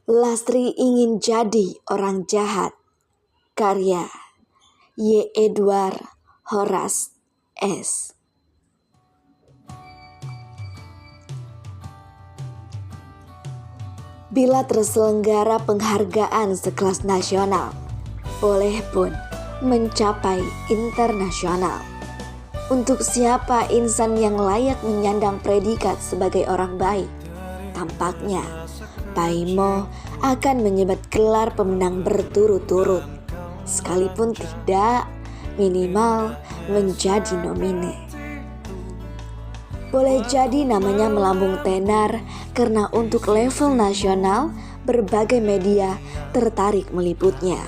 Lastri ingin jadi orang jahat. Karya Y. Edward Horace S. Bila terselenggara penghargaan sekelas nasional, boleh pun mencapai internasional. Untuk siapa insan yang layak menyandang predikat sebagai orang baik? Tampaknya Paimo akan menyebut gelar pemenang berturut-turut, sekalipun tidak minimal menjadi nomine. Boleh jadi namanya melambung tenar karena untuk level nasional berbagai media tertarik meliputnya,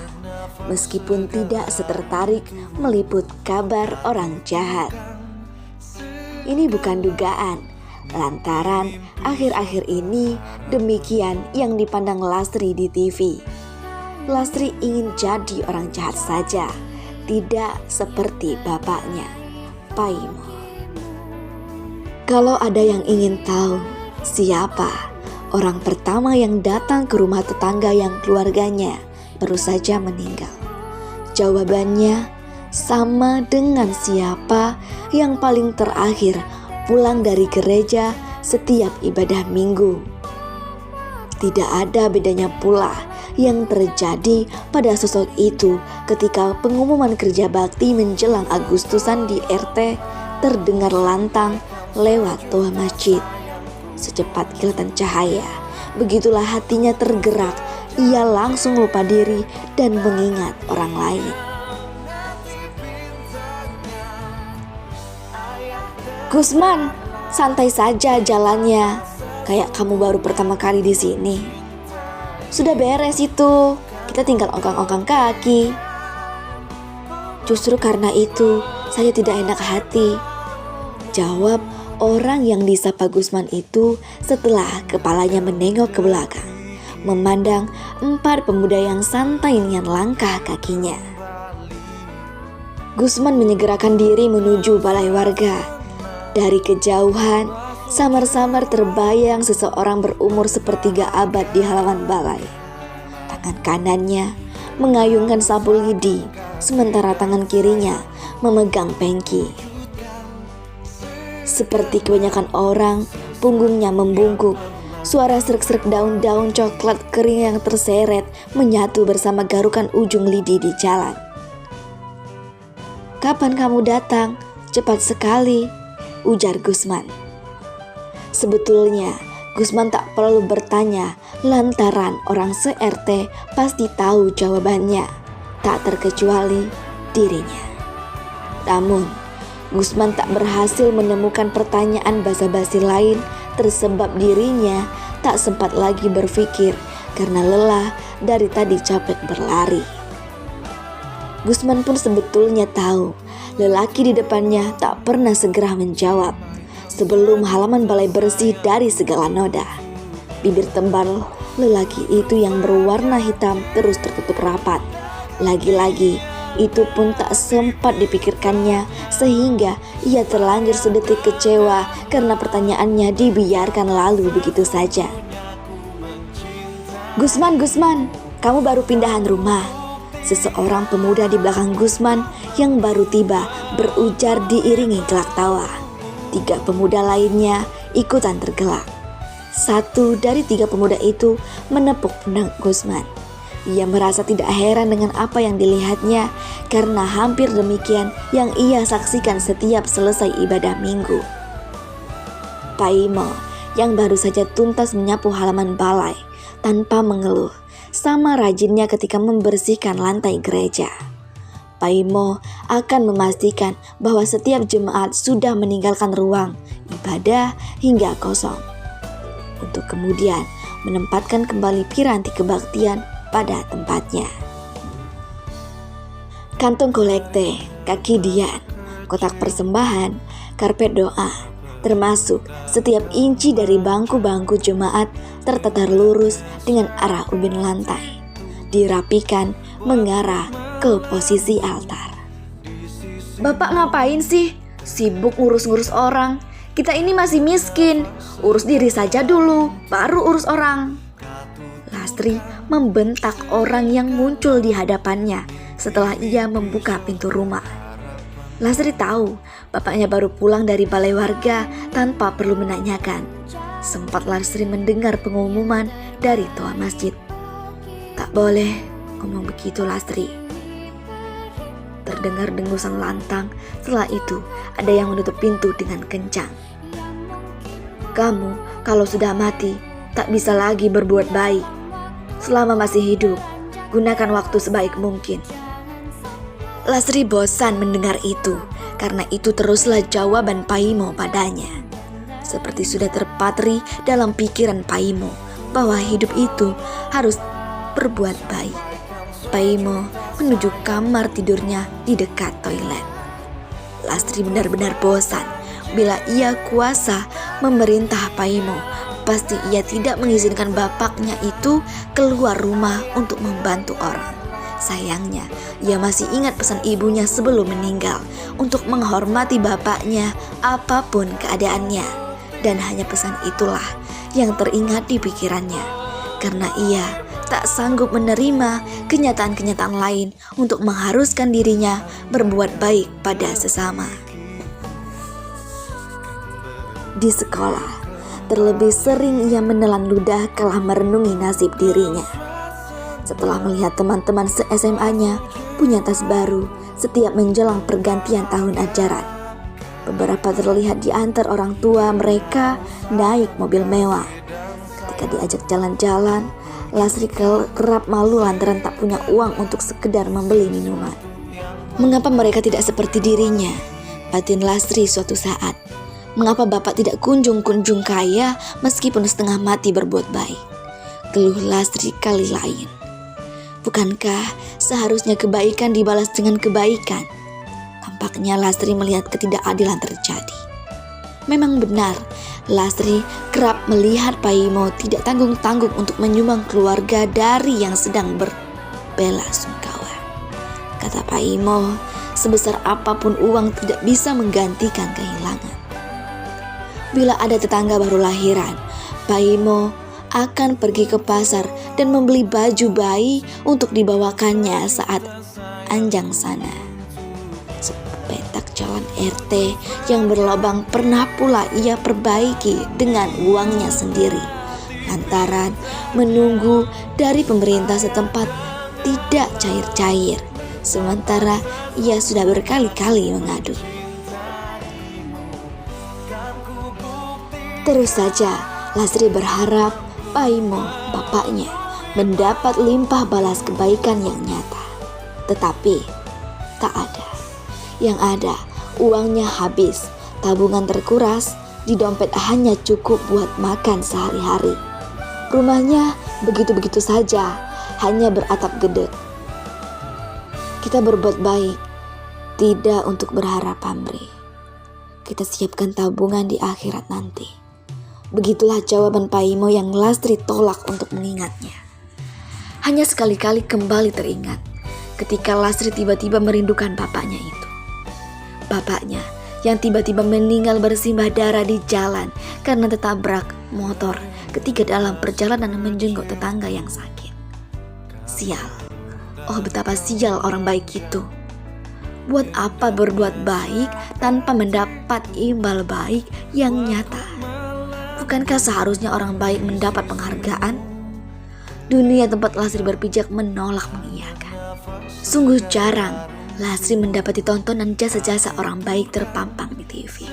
meskipun tidak setertarik meliput kabar orang jahat. Ini bukan dugaan, lantaran akhir-akhir ini demikian yang dipandang Lastri di TV. Lastri ingin jadi orang jahat saja, tidak seperti bapaknya, Paimo. Kalau ada yang ingin tahu siapa orang pertama yang datang ke rumah tetangga yang keluarganya baru saja meninggal, jawabannya sama dengan siapa yang paling terakhir pulang dari gereja setiap ibadah minggu. Tidak ada bedanya pula yang terjadi pada sosok itu ketika pengumuman kerja bakti menjelang Agustusan di RT terdengar lantang lewat toa masjid. Secepat kilatan cahaya, begitulah hatinya tergerak. Ia langsung lupa diri dan mengingat orang lain. Gusman, santai saja jalannya, kayak kamu baru pertama kali di sini. Sudah beres itu, kita tinggal ongkang-ongkang kaki. Justru karena itu, saya tidak enak hati, jawab orang yang disapa Gusman itu setelah kepalanya menengok ke belakang, memandang 4 pemuda yang santai dengan langkah kakinya. Gusman menyegerakan diri menuju balai warga. Dari kejauhan, samar-samar terbayang seseorang berumur sepertiga abad di halaman balai. Tangan kanannya mengayunkan sapu lidi, sementara tangan kirinya memegang pengki. Seperti kebanyakan orang, punggungnya membungkuk. Suara serak-serak daun-daun coklat kering yang terseret menyatu bersama garukan ujung lidi di jalan. "Kapan kamu datang? Cepat sekali," ujar Gusman. Sebetulnya Gusman tak perlu bertanya lantaran orang se-RT pasti tahu jawabannya, tak terkecuali dirinya. Namun Gusman tak berhasil menemukan pertanyaan basa-basi lain tersebab dirinya tak sempat lagi berpikir karena lelah dari tadi capek berlari. Gusman pun sebetulnya tahu lelaki di depannya tak pernah segera menjawab sebelum halaman balai bersih dari segala noda. Bibir tembal lelaki itu yang berwarna hitam terus tertutup rapat. Lagi-lagi itu pun tak sempat dipikirkannya sehingga ia terlanjur sedetik kecewa karena pertanyaannya dibiarkan lalu begitu saja. Gusman, kamu baru pindahan rumah?" Seseorang pemuda di belakang Gusman yang baru tiba berujar diiringi gelak tawa. 3 pemuda lainnya ikutan tergelak. 1 dari 3 pemuda itu menepuk pundak Gusman. Ia merasa tidak heran dengan apa yang dilihatnya karena hampir demikian yang ia saksikan setiap selesai ibadah minggu. Paimo yang baru saja tuntas menyapu halaman balai tanpa mengeluh, sama rajinnya ketika membersihkan lantai gereja. Paimo akan memastikan bahwa setiap jemaat sudah meninggalkan ruang ibadah hingga kosong, untuk kemudian menempatkan kembali piranti kebaktian pada tempatnya. Kantong kolekte, kaki dian, kotak persembahan, karpet doa, termasuk setiap inci dari bangku-bangku jemaat tertata lurus dengan arah ubin lantai, dirapikan mengarah ke posisi altar. "Bapak ngapain sih? Sibuk ngurus-ngurus orang. Kita ini masih miskin. Urus diri saja dulu, baru urus orang." Lastri membentak orang yang muncul di hadapannya setelah ia membuka pintu rumah. Lastri tahu bapaknya baru pulang dari balai warga tanpa perlu menanyakan. Sempat Lastri mendengar pengumuman dari tua masjid. Tak boleh ngomong begitu, Lastri. Terdengar dengusan lantang. Setelah itu ada yang menutup pintu dengan kencang. Kamu kalau sudah mati tak bisa lagi berbuat baik. Selama masih hidup, gunakan waktu sebaik mungkin. Lastri bosan mendengar itu, karena itu teruslah jawaban Paimo padanya. Seperti sudah terpatri dalam pikiran Paimo bahwa hidup itu harus berbuat baik. Paimo menuju kamar tidurnya di dekat toilet. Lastri benar-benar bosan. Bila ia kuasa memerintah Paimo, pasti ia tidak mengizinkan bapaknya itu keluar rumah untuk membantu orang. Sayangnya, ia masih ingat pesan ibunya sebelum meninggal untuk menghormati bapaknya apapun keadaannya. Dan hanya pesan itulah yang teringat di pikirannya, karena ia tak sanggup menerima kenyataan-kenyataan lain untuk mengharuskan dirinya berbuat baik pada sesama. Di sekolah, terlebih sering ia menelan ludah kalah merenungi nasib dirinya. Setelah melihat teman-teman se-SMA-nya punya tas baru setiap menjelang pergantian tahun ajaran. Beberapa terlihat diantar orang tua mereka naik mobil mewah. Ketika diajak jalan-jalan, Lastri kerap malu lantaran tak punya uang untuk sekedar membeli minuman. Mengapa mereka tidak seperti dirinya? Batin Lastri suatu saat. Mengapa bapak tidak kunjung-kunjung kaya meskipun setengah mati berbuat baik? Keluh Lastri kali lain. Bukankah seharusnya kebaikan dibalas dengan kebaikan? Tampaknya Lastri melihat ketidakadilan terjadi. Memang benar, Lastri kerap melihat Paimo tidak tanggung-tanggung untuk menyumbang keluarga dari yang sedang berbelasungkawa. Kata Paimo, sebesar apapun uang tidak bisa menggantikan kehilangan. Bila ada tetangga baru lahiran, Paimo akan pergi ke pasar dan membeli baju bayi untuk dibawakannya saat anjang sana. Sepetak jalan RT yang berlobang pernah pula ia perbaiki dengan uangnya sendiri, lantaran menunggu dari pemerintah setempat tidak cair-cair, sementara ia sudah berkali-kali mengadu. Terus saja Lastri berharap Paimo, bapaknya, mendapat limpah balas kebaikan yang nyata. Tetapi tak ada. Yang ada, uangnya habis, tabungan terkuras, di dompet hanya cukup buat makan sehari-hari. Rumahnya begitu-begitu saja, hanya beratap gedek. Kita berbuat baik, tidak untuk berharap pamrih. Kita siapkan tabungan di akhirat nanti. Begitulah jawaban Paimo yang Lastri tolak untuk mengingatnya. Hanya sekali-kali kembali teringat ketika Lastri tiba-tiba merindukan bapaknya itu. Bapaknya yang tiba-tiba meninggal bersimbah darah di jalan karena tertabrak motor ketika dalam perjalanan menjenguk tetangga yang sakit. Sial, oh betapa sial orang baik itu. Buat apa berbuat baik tanpa mendapat imbal baik yang nyata? Bukankah seharusnya orang baik mendapat penghargaan? Dunia tempat Lastri berpijak menolak mengiyakan. Sungguh jarang Lastri mendapati tontonan jasa-jasa orang baik terpampang di TV.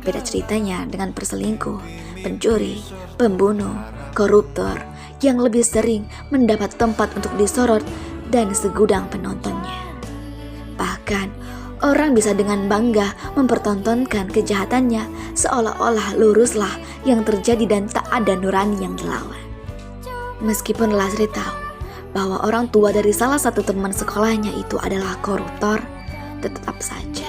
Beda ceritanya dengan perselingkuh, pencuri, pembunuh, koruptor yang lebih sering mendapat tempat untuk disorot dan segudang penontonnya. Bahkan orang bisa dengan bangga mempertontonkan kejahatannya seolah-olah luruslah yang terjadi dan tak ada nurani yang dilawan. Meskipun Lastri tahu bahwa orang tua dari salah satu teman sekolahnya itu adalah koruptor, tetap saja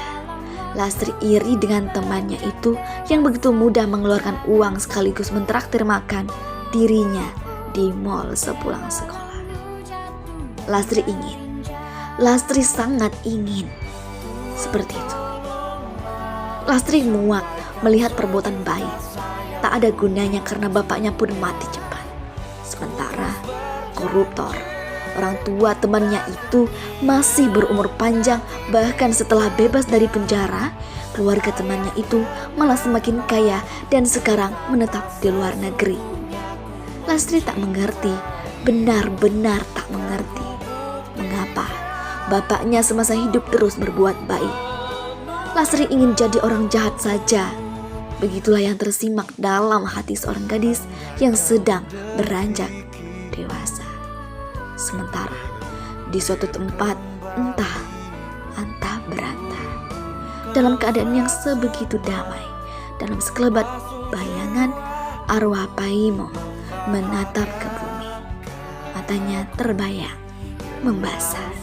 Lastri iri dengan temannya itu yang begitu mudah mengeluarkan uang sekaligus mentraktir makan dirinya di mal sepulang sekolah. Lastri sangat ingin seperti itu. Lastri muak melihat perbuatan baik tak ada gunanya karena bapaknya pun mati cepat. Sementara koruptor. Orang tua temannya itu masih berumur panjang, bahkan setelah bebas dari penjara, keluarga temannya itu malah semakin kaya dan sekarang menetap di luar negeri. Lastri tak mengerti, benar-benar tak mengerti mengapa bapaknya semasa hidup terus berbuat baik. Lastri ingin jadi orang jahat saja. Begitulah yang tersimak dalam hati seorang gadis yang sedang beranjak dewasa. Sementara di suatu tempat entah berantah, dalam keadaan yang sebegitu damai, dalam sekelebat bayangan arwah Paimo menatap ke bumi. Matanya terbayang membasah.